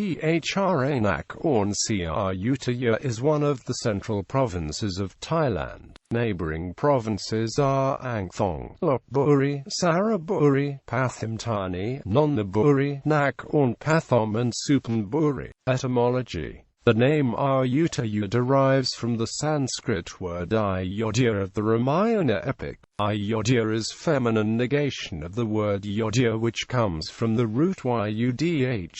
Phra Nakhon Ayutthaya is one of the central provinces of Thailand. Neighboring provinces are Thong, Buri, Saraburi, Pathum, Thani, Nonthaburi, Nakhon, Pathom and Suphan Buri. Etymology. The name Ayutthaya derives from the Sanskrit word Ayodhya of the Ramayana epic. Ayodhya is feminine negation of the word Yodhya, which comes from the root yudh,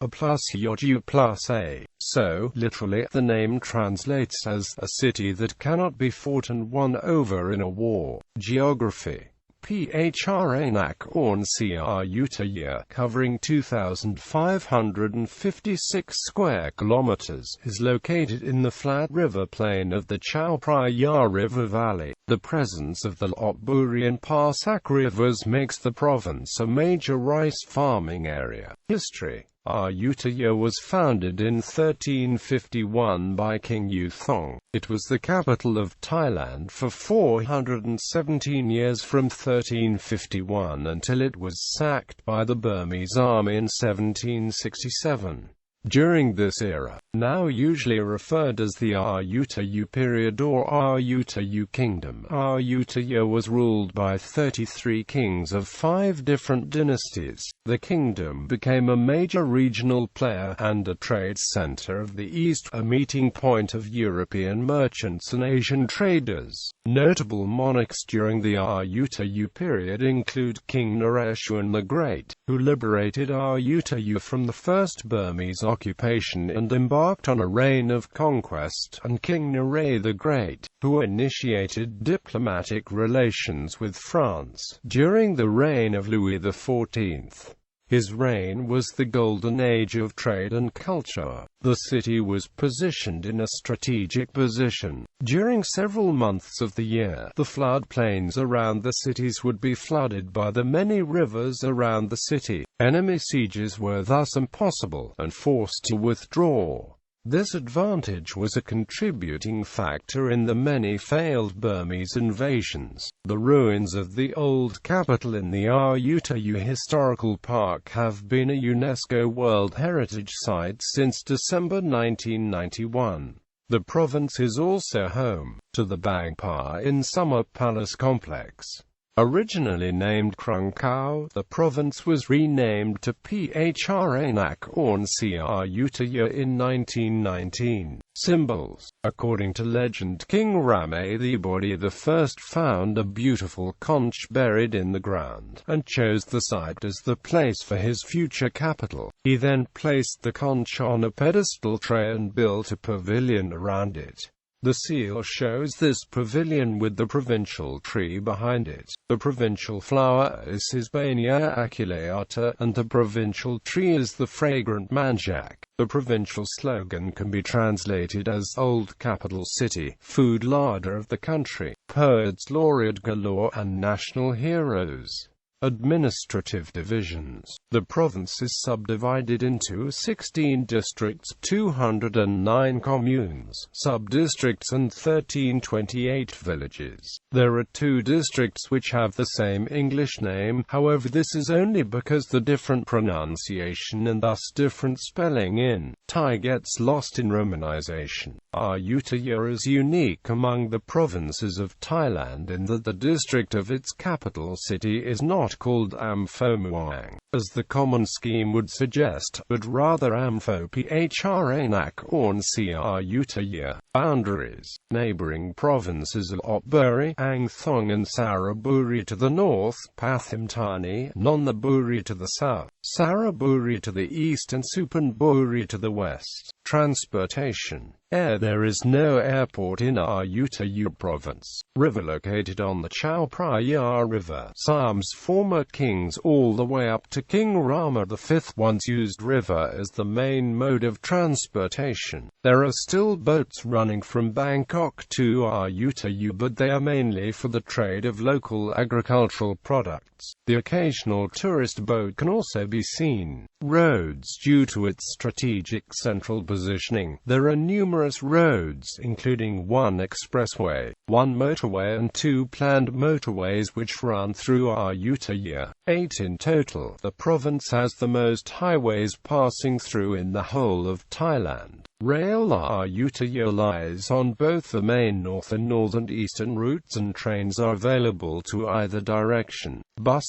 a plus yodhu plus a. So, literally, the name translates as a city that cannot be fought and won over in a war. Geography. Phra Nakhon Ayutthaya, covering 2,556 square kilometers, is located in the flat river plain of the Chao Phraya River Valley. The presence of the Buri and Pasak rivers makes the province a major rice farming area. History. Ayutthaya was founded in 1351 by King Thong. It was the capital of Thailand for 417 years from 1351 until it was sacked by the Burmese army in 1767. During this era, now usually referred as the Ayutthaya period or Ayutthaya kingdom, Ayutthaya was ruled by 33 kings of 5 different dynasties. The kingdom became a major regional player and a trade center of the East, a meeting point of European merchants and Asian traders. Notable monarchs during the Ayutthaya period include King Naresuan the Great, who liberated Ayutthaya from the first Burmese occupation and embarked on a reign of conquest, and King Narai the Great, who initiated diplomatic relations with France during the reign of Louis XIV. His reign was the golden age of trade and culture. The city was positioned in a strategic position. During several months of the year, the floodplains around the cities would be flooded by the many rivers around the city. Enemy sieges were thus impossible, and forced to withdraw. This advantage was a contributing factor in the many failed Burmese invasions. The ruins of the old capital in the Ayutthaya Historical Park have been a UNESCO World Heritage Site since December 1991. The province is also home to the Bangpa in Summer Palace Complex. Originally named Krung Khao, the province was renamed to Phra Nakhon Ayutthaya in 1919. Symbols. According to legend, King Rama the Buri I found a beautiful conch buried in the ground, and chose the site as the place for his future capital. He then placed the conch on a pedestal tray and built a pavilion around it. The seal shows this pavilion with the provincial tree behind it. The provincial flower is Hisbania aculeata, and the provincial tree is the fragrant manjak. The provincial slogan can be translated as Old Capital City, Food Larder of the Country, Poets Laureate Galore, and National Heroes. Administrative divisions. The province is subdivided into 16 districts, 209 communes, sub-districts and 1328 villages. There are 2 districts which have the same English name, however this is only because the different pronunciation and thus different spelling in Thai gets lost in romanization. Ayutthaya is unique among the provinces of Thailand in that the district of its capital city is not called Ampho Muang, as the common scheme would suggest, but rather Ampho Phra Nakhon Ayutthaya. Boundaries. Neighboring provinces are Buri, Thong and Saraburi to the north, Pathum, Thani, Nonthaburi to the south, Saraburi to the east and Suphan Buri to the west. Transportation. Air. There is no airport in Ayutthaya province. River. Located on the Chao Phraya River. Siam's former kings all the way up to King Rama V once used river as the main mode of transportation. There are still boats running from Bangkok to Ayutthaya, but they are mainly for the trade of local agricultural products. The occasional tourist boat can also be seen. Roads. Due to its strategic central positioning, there are numerous roads, including one expressway, 1 motorway and 2 planned motorways which run through Ayutthaya, 8 in total. The province has the most highways passing through in the whole of Thailand. Rail Ayutthaya lies on both the main north and eastern routes, and trains are available to either direction.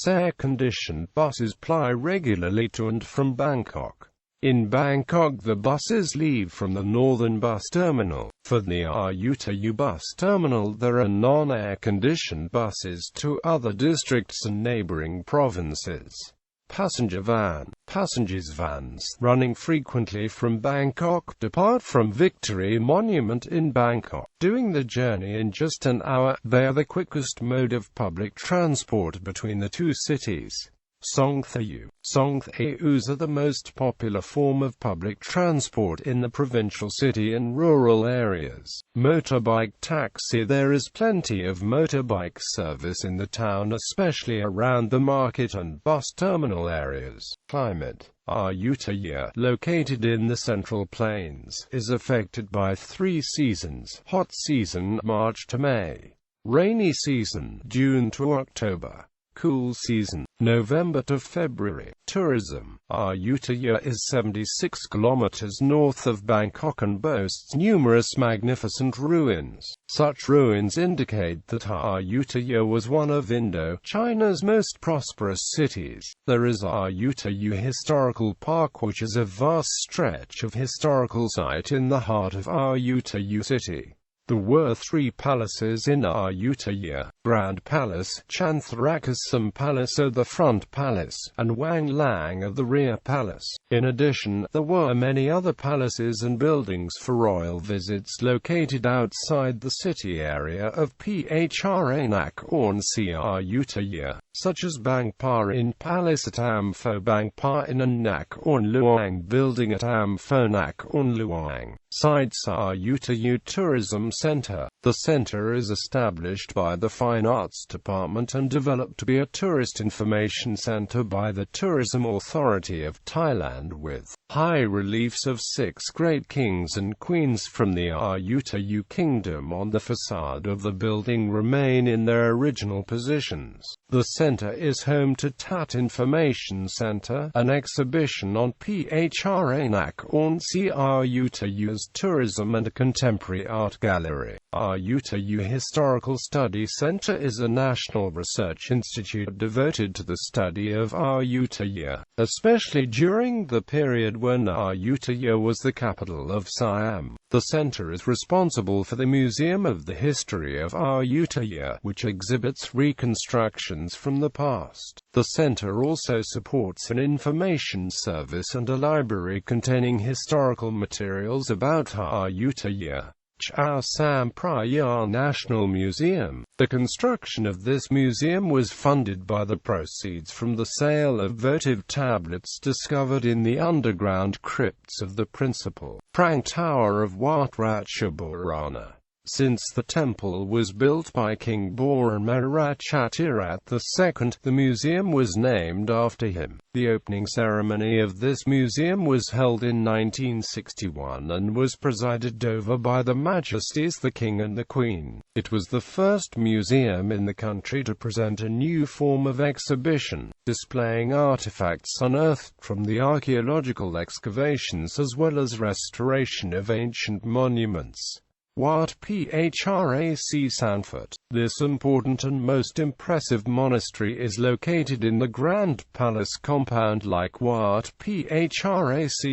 Air-conditioned buses ply regularly to and from Bangkok. In Bangkok, the buses leave from the northern bus terminal. For the Ayutthaya bus terminal, there are non-air-conditioned buses to other districts and neighboring provinces. Passengers vans, running frequently from Bangkok, depart from Victory Monument in Bangkok, doing the journey in just an hour. They are the quickest mode of public transport between the two cities. Songthaeus are the most popular form of public transport in the provincial city and rural areas. Motorbike taxi. There is plenty of motorbike service in the town, especially around the market and bus terminal areas. Climate. Ayutthaya, located in the Central Plains, is affected by 3 seasons: hot season, March to May; rainy season, June to October; cool season, November to February. Tourism. Ayutthaya is 76 kilometers north of Bangkok and boasts numerous magnificent ruins. Such ruins indicate that Ayutthaya was one of Indo-China's most prosperous cities. There is Ayutthaya Historical Park, which is a vast stretch of historical site in the heart of Ayutthaya city. There were 3 palaces in Ayutthaya: Grand Palace, Chanthrakasam Palace are the front palace, and Wang Lang are the rear palace. In addition, there were many other palaces and buildings for royal visits located outside the city area of Phra Nakhon Ayutthaya, such as Bangpa Inn Palace at Ampho Bangpa Inn and Nakhon Luang Building at Ampho Nakhon Luang. Sites. Ayutthaya Tourism Center. The center is established by the Fine Arts Department and developed to be a tourist information center by the Tourism Authority of Thailand, with high reliefs of 6 great kings and queens from the Ayutthaya kingdom on the facade of the building remain in their original positions. The center is home to Tat Information Center, an exhibition on Phra Nakhon Ayutthaya's tourism, and a contemporary art gallery. Ayutthaya Historical Study Center is a national research institute devoted to the study of Ayutthaya, especially during the period when Ayutthaya was the capital of Siam. The center is responsible for the Museum of the History of Ayutthaya, which exhibits reconstructions from the past. The center also supports an information service and a library containing historical materials about Ayutthaya. Chao Sampraya National Museum. The construction of this museum was funded by the proceeds from the sale of votive tablets discovered in the underground crypts of the principal Prang Tower of Wat Ratchaburana. Since the temple was built by King Bhuranmarachatirat II, the museum was named after him. The opening ceremony of this museum was held in 1961 and was presided over by the Majesties the King and the Queen. It was the first museum in the country to present a new form of exhibition, displaying artifacts unearthed from the archaeological excavations as well as restoration of ancient monuments. Wat Phra Sanfort. This important and most impressive monastery is located in the Grand Palace compound like Wat Phra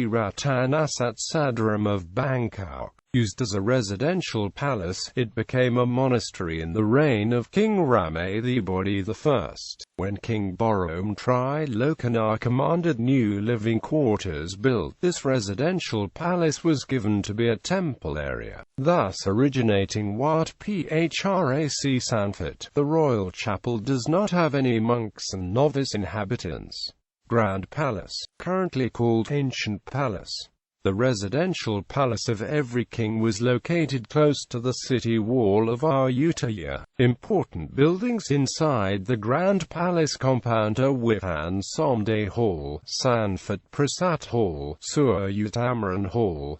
Ratanasat Sadaram of Bangkok. Used as a residential palace, it became a monastery in the reign of King Ramadhiburi I. When King Borom Trilokana commanded new living quarters built, this residential palace was given to be a temple area, thus originating Wat Phra Sanfort. The royal chapel does not have any monks and novice inhabitants. Grand Palace, currently called Ancient Palace. The residential palace of every king was located close to the city wall of Ayutthaya. Important buildings inside the Grand Palace compound are Wipan Somde Hall, Sanford Prasat Hall, Suryutamaran Hall,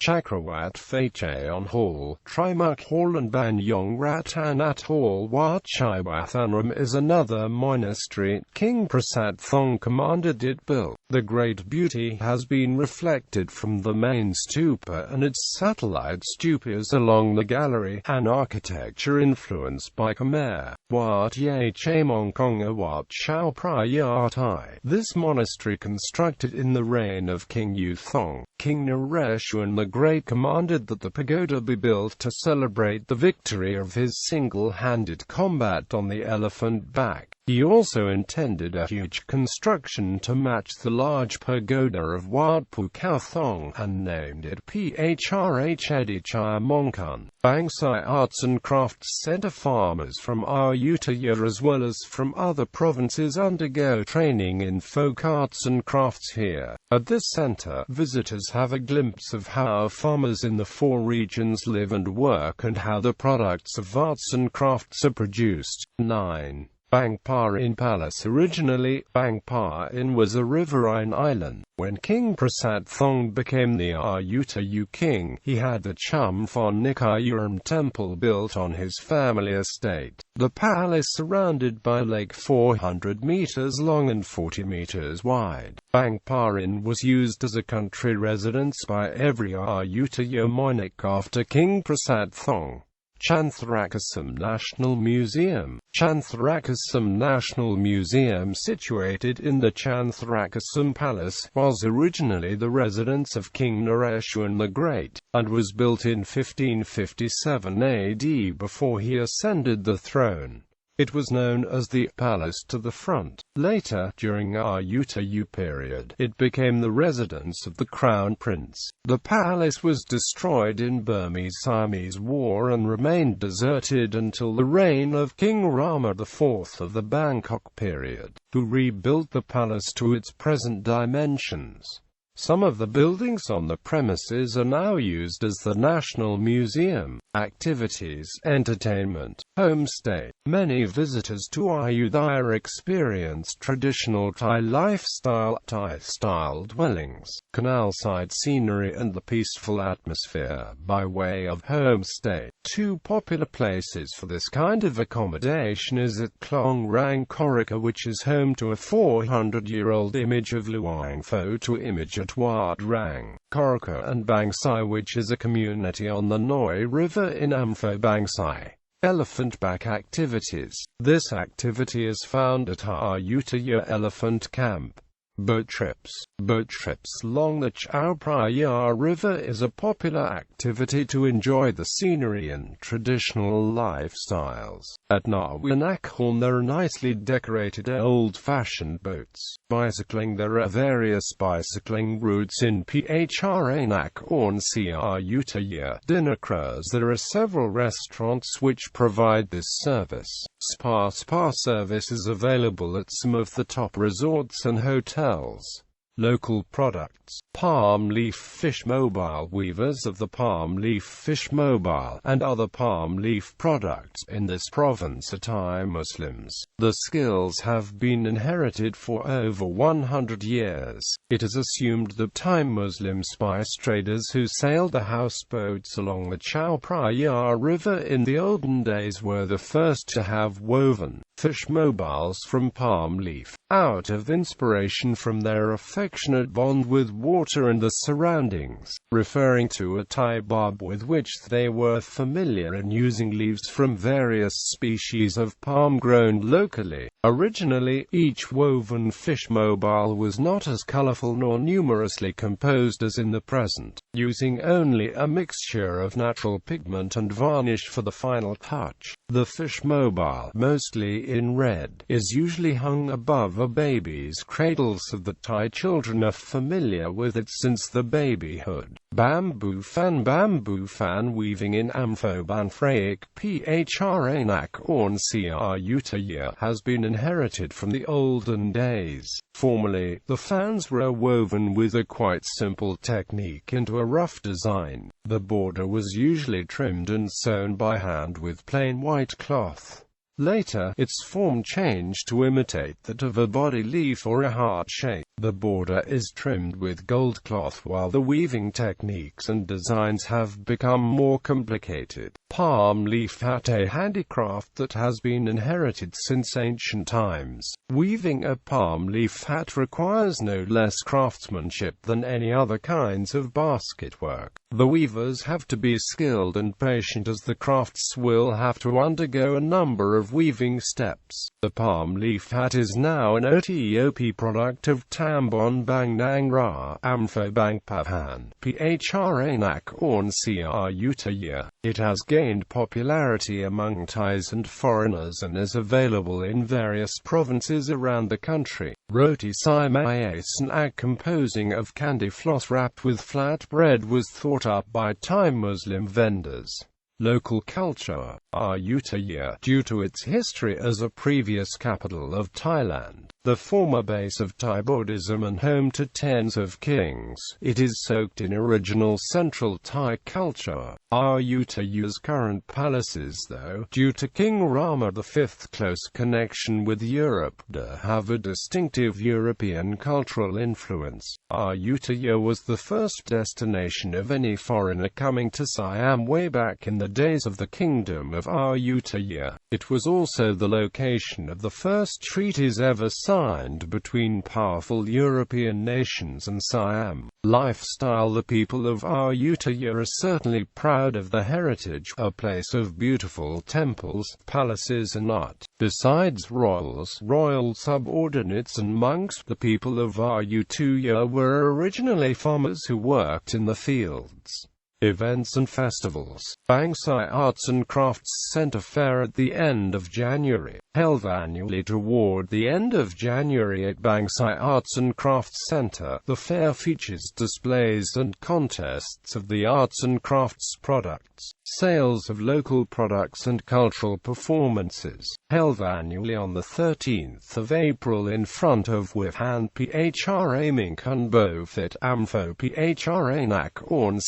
Chakrawat Phachaon Hall, Trimukh Hall and Banyong Ratanat Hall. Wat Chiwathanram is another monastery. King Prasat Thong commanded it built. The great beauty has been reflected from the main stupa and its satellite stupas along the gallery, an architecture influenced by Khmer. Wat Ye Chamong Konga Wat Chao Prayatai. This monastery, constructed in the reign of King Yu Thong, King Nareshuan the Great commanded that the pagoda be built to celebrate the victory of his single-handed combat on the elephant back. He also intended a huge construction to match the large pagoda of Wat Pu Khao Thong, and named it Phrh Edichaya Mongkun. Bangsai Arts and Crafts Center. Farmers from Ayutthaya as well as from other provinces undergo training in folk arts and crafts here. At this center, visitors have a glimpse of how farmers in the 4 regions live and work and how the products of arts and crafts are produced. 9. Bangparin Palace. Originally, Bangparin was a riverine island. When King Prasat Thong became the Ayutthaya king, he had the Phra Nakhon temple built on his family estate. The palace, surrounded by a lake 400 meters long and 40 meters wide. Bangparin was used as a country residence by every Ayutthaya monarch after King Prasat Thong. Chanthrakasam National Museum. Chanthrakasam National Museum, situated in the Chanthrakasam Palace, was originally the residence of King Nareshuan the Great, and was built in 1557 AD before he ascended the throne. It was known as the Palace to the Front. Later, during Ayutthaya period, it became the residence of the Crown Prince. The palace was destroyed in Burmese-Siamese War and remained deserted until the reign of King Rama IV of the Bangkok period, who rebuilt the palace to its present dimensions. Some of the buildings on the premises are now used as the National Museum. Activities, entertainment, homestay. Many visitors to Ayutthaya experience traditional Thai lifestyle, Thai-style dwellings, canal-side scenery and the peaceful atmosphere by way of homestay. 2 popular places for this kind of accommodation is at Klong Rang Korika, which is home to a 400-year-old image of Luang Photo image at Wat Rang Korika, and Bangsai, which is a community on the Noi River in Ampho Bangsai. Elephant back activities. This activity is found at Ayutthaya Elephant Camp. Boat trips. Boat trips along the Chao Phraya River is a popular activity to enjoy the scenery and traditional lifestyles. At Phra Nakhon there are nicely decorated old-fashioned boats. Bicycling. There are various bicycling routes in Phra Nakhon. See Ayutthaya. Dinner cruise. There are several restaurants which provide this service. Spa service is available at some of the top resorts and hotels. Local products. Palm leaf fish mobile. Weavers of the palm leaf fish mobile and other palm leaf products in this province are Thai Muslims. The skills have been inherited for over 100 years. It is assumed that Thai Muslim spice traders who sailed the houseboats along the Chao Phraya River in the olden days were the first to have woven fish mobiles from palm leaf, out of inspiration from their affectionate bond with water and the surroundings, referring to a Thai barb with which they were familiar in using leaves from various species of palm grown locally. Originally, each woven fish mobile was not as colorful nor numerously composed as in the present, using only a mixture of natural pigment and varnish for the final touch. The fish mobile, mostly in red, is usually hung above a baby's cradle so that Thai children are familiar with it since the babyhood. Bamboo fan weaving in Ampho Banfraik Phra Nakhon Ayutthaya has been inherited from the olden days. Formerly, the fans were woven with a quite simple technique into a rough design. The border was usually trimmed and sewn by hand with plain white cloth. Later, its form changed to imitate that of a body leaf or a heart shape. The border is trimmed with gold cloth while the weaving techniques and designs have become more complicated. Palm leaf hat, a handicraft that has been inherited since ancient times. Weaving a palm leaf hat requires no less craftsmanship than any other kinds of basket work. The weavers have to be skilled and patient as the crafts will have to undergo a number of weaving steps. The palm leaf hat is now an OTOP product of Tambon Bang Nang Ra, Ampho Bang Pathum, Phra Nakhon Ayutthaya. It has gained popularity among Thais and foreigners and is available in various provinces around the country. Roti Sai Mai snack composing of candy floss wrapped with flat bread was thought up by Thai Muslim vendors. Local culture. Ayutthaya, due to its history as a previous capital of Thailand, the former base of Thai Buddhism and home to tens of kings, it is soaked in original central Thai culture. Ayutthaya's current palaces, though, due to King Rama V's close connection with Europe, have a distinctive European cultural influence. Ayutthaya was the first destination of any foreigner coming to Siam way back in the days of the Kingdom of Ayutthaya. It was also the location of the first treaties ever signed between powerful European nations and Siam. Lifestyle. The people of Ayutthaya are certainly proud of their heritage, a place of beautiful temples, palaces and art. Besides royals, royal subordinates and monks, the people of Ayutthaya were originally farmers who worked in the fields. Events and festivals. Bangsai Arts and Crafts Center Fair at the end of January. Held annually toward the end of January at Bangsai Arts and Crafts Center, the fair features displays and contests of the arts and crafts products, sales of local products and cultural performances. Held annually on the 13th of April in front of Suphan Phra Nakhon Bofit Ampho Phra Nakhon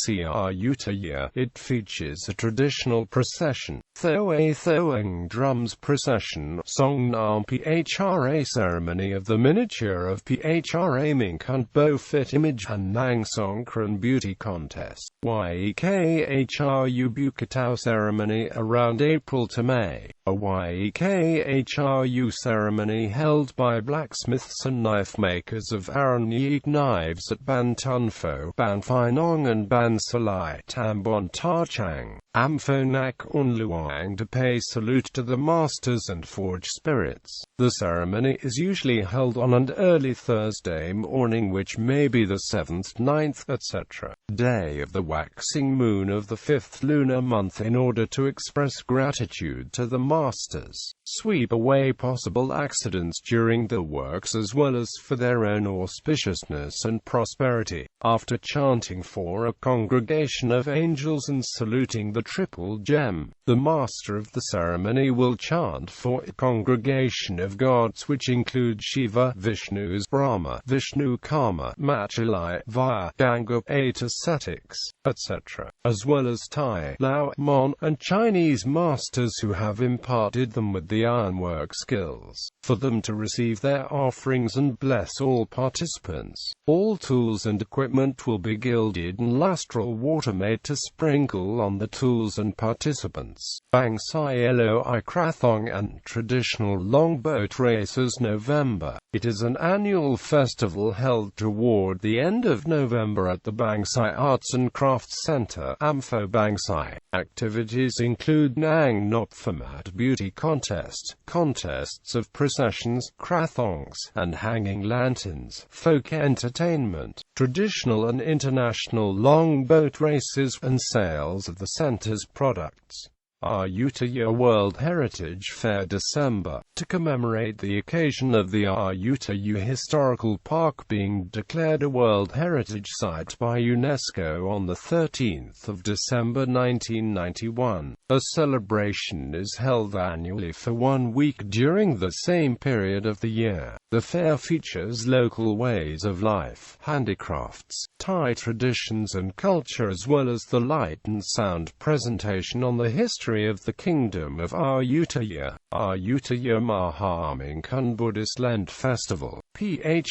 Ayutthaya. It features a traditional procession, Thoa Thoang drums procession, Song Nam Phra ceremony of the miniature of Phra Nakhon Bofit image and Nang Songkran beauty contest, Yekhu Bukatau ceremony around April to May. A Yekhu ceremony held by blacksmiths and knife makers of Aranyik knives at Ban Tunpho, Ban Phainong and Ban Salai, Tambon Ta Chang, Ampho Nakhon Luang to pay salute to the masters and forge spirits. The ceremony is usually held on an early Thursday morning, which may be the 7th, 9th, etc. day of the waxing moon of the 5th lunar month in order to express gratitude to the masters, sweep away possible accidents during the works as well as for their own auspiciousness and prosperity. After chanting for a congregation of angels and saluting the triple gem, the master of the ceremony will chant for a congregation of gods which include Shiva, Vishnu's Brahma, Vishnu Karma, Machilai, Vaya, Ganga, 8 ascetics, etc., as well as Thai, Lao, Mon, and Chinese masters who have imparted them with the ironwork skills, for them to receive their offerings and bless all participants. All tools and equipment will be gilded and lustral water made to sprinkle on the tools and participants. Bangsai Loi Krathong and traditional longboat races November. It is an annual festival held toward the end of November at the Bangsai Arts and Crafts Center, Ampho Bangsai. Activities include Nang Nopfamat beauty contest, contests of processions, krathongs, and hanging lanterns, folk entertainment, traditional and international longboat races, and sales of the center's products. Ayutthaya World Heritage Fair December, to commemorate the occasion of the Ayutthaya Historical Park being declared a World Heritage Site by UNESCO on 13 December 1991. A celebration is held annually for 1 week during the same period of the year. The fair features local ways of life, handicrafts, Thai traditions and culture, as well as the light and sound presentation on the history of the Kingdom of Ayutthaya. Ayutthaya Mahamingkhan Buddhist Lent Festival. Phra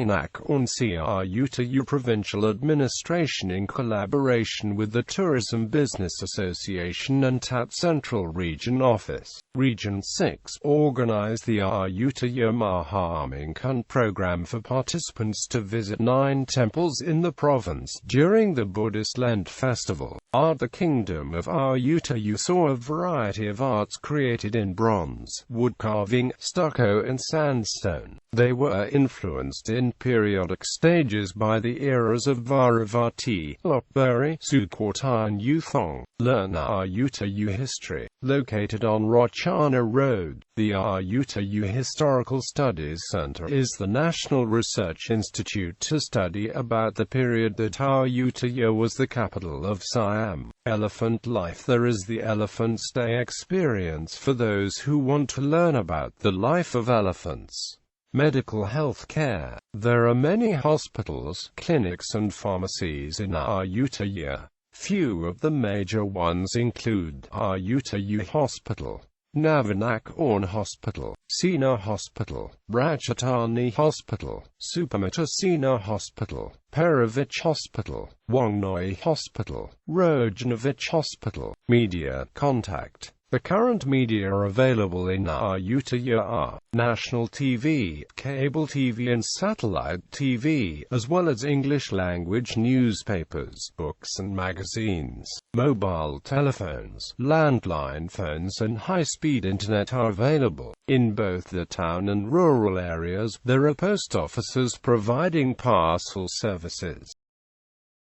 Nakhon Ayutthaya Provincial Administration in collaboration with the Tourism Business Association and Tat Central Region Office. Region 6 organized the Ayutthaya Mahamingkhan program for participants to visit 9 temples in the province during the Buddhist Lent Festival. The Kingdom of Ayutthaya saw a variety of arts created in bronze, wood carving, stucco and sandstone. They were influenced in periodic stages by the eras of Varavati, Buri, Sukhothai and Thong. Learn Ayutthaya history. Located on Rochana Road, the Ayutthaya Historical Studies Center is the National Research Institute to study about the period that Ayutthaya was the capital of Siam. Elephant life. There is the Elephant Stay experience for those who want to learn about the life of elephants. Medical health care. There are many hospitals, clinics and pharmacies in Ayutthaya. Few of the major ones include Ayutthaya Hospital, Nakhon Hospital, Sina Hospital, Ratchathani Hospital, Supamatasina Hospital, Perovich Hospital, Wangnoi Hospital, Rojnovich Hospital. Media contact. The current media available in Ayutthaya are national TV, cable TV and satellite TV, as well as English-language newspapers, books and magazines. Mobile telephones, landline phones and high-speed internet are available. In both the town and rural areas, there are post offices providing parcel services.